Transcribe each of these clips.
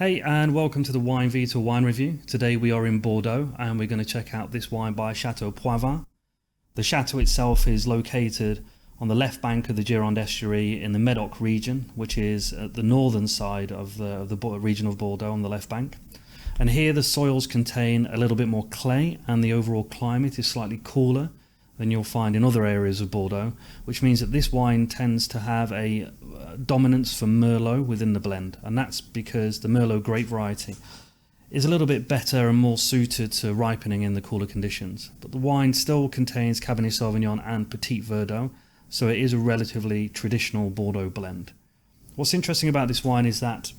Hey, and welcome to the Vita wine review. Today we are in Bordeaux and we're going to check out this wine by Chateau Poitevin. The chateau itself is located on the left bank of the Gironde estuary in the Medoc region, which is at the northern side of the region of Bordeaux on the left bank. And here the soils contain a little bit more clay and the overall climate is slightly cooler than you'll find in other areas of Bordeaux, which means that this wine tends to have a dominance for Merlot within the blend, and that's because the Merlot grape variety is a little bit better and more suited to ripening in the cooler conditions. But the wine still contains Cabernet Sauvignon and Petit Verdot, so it is a relatively traditional Bordeaux blend. What's interesting about this wine is that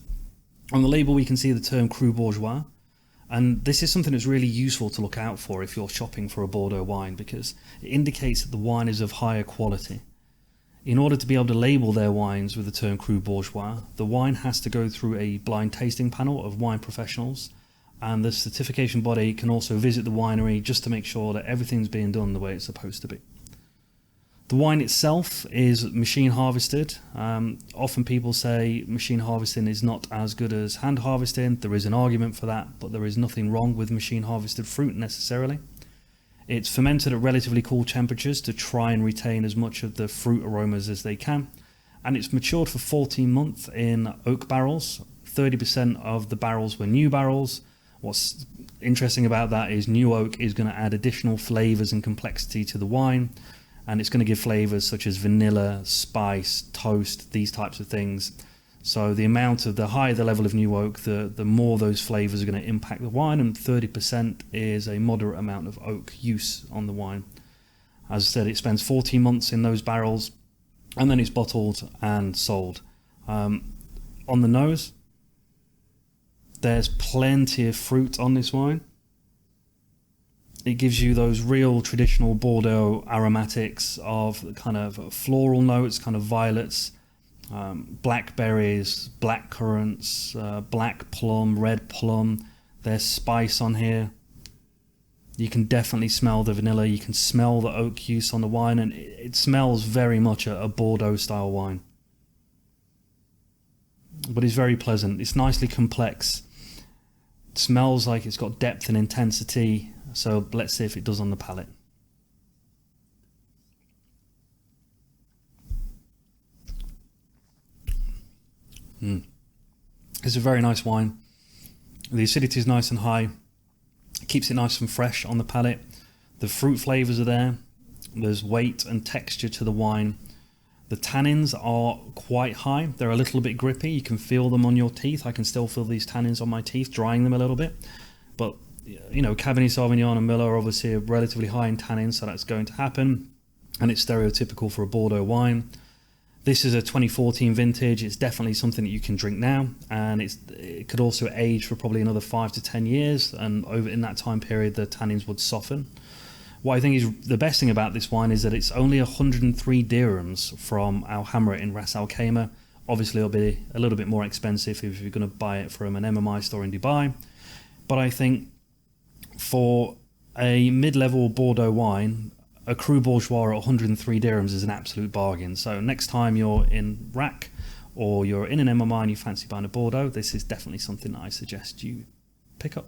on the label we can see the term Cru Bourgeois, and this is something that's really useful to look out for if you're shopping for a Bordeaux wine, because it indicates that the wine is of higher quality. In order to be able to label their wines with the term Cru Bourgeois, the wine has to go through a blind tasting panel of wine professionals, and the certification body can also visit the winery just to make sure that everything's being done the way it's supposed to be. The wine itself is machine harvested. Often people say machine harvesting is not as good as hand harvesting. There is an argument for that, but there is nothing wrong with machine harvested fruit necessarily. It's fermented at relatively cool temperatures to try and retain as much of the fruit aromas as they can. And it's matured for 14 months in oak barrels. 30% of the barrels were new barrels. What's interesting about that is new oak is going to add additional flavors and complexity to the wine. And it's going to give flavors such as vanilla, spice, toast, these types of things. So the higher the level of new oak, the more those flavors are going to impact the wine, and 30% is a moderate amount of oak use on the wine. As I said, it spends 14 months in those barrels, and then it's bottled and sold. On the nose, there's plenty of fruit on this wine. It gives you those real traditional Bordeaux aromatics of kind of floral notes, kind of violets, blackberries, black currants, black plum, red plum. There's spice on here. You can definitely smell the vanilla. You can smell the oak use on the wine, and it smells very much a Bordeaux style wine. But it's very pleasant. It's nicely complex. It smells like it's got depth and intensity. So let's see if it does on the palate. It's a very nice wine. The acidity is nice and high. It keeps it nice and fresh on the palate. The fruit flavors are there. There's weight and texture to the wine. The tannins are quite high. They're a little bit grippy. You can feel them on your teeth. I can still feel these tannins on my teeth, drying them a little bit. But you know, Cabernet Sauvignon and Merlot are obviously relatively high in tannins, so that's going to happen, and it's stereotypical for a Bordeaux wine. This is a 2014 vintage. It's definitely something that you can drink now, and it could also age for probably another 5 to 10 years, and over in that time period the tannins would soften. What I think is the best thing about this wine is that it's only 103 dirhams from Al Hamra in Ras Al Khaimah. Obviously it'll be a little bit more expensive if you're going to buy it from an MMI store in Dubai, but I think for a mid-level Bordeaux wine, a Cru Bourgeois at 103 dirhams is an absolute bargain. So next time you're in RAC or you're in an MMI and you fancy buying a Bordeaux, this is definitely something that I suggest you pick up.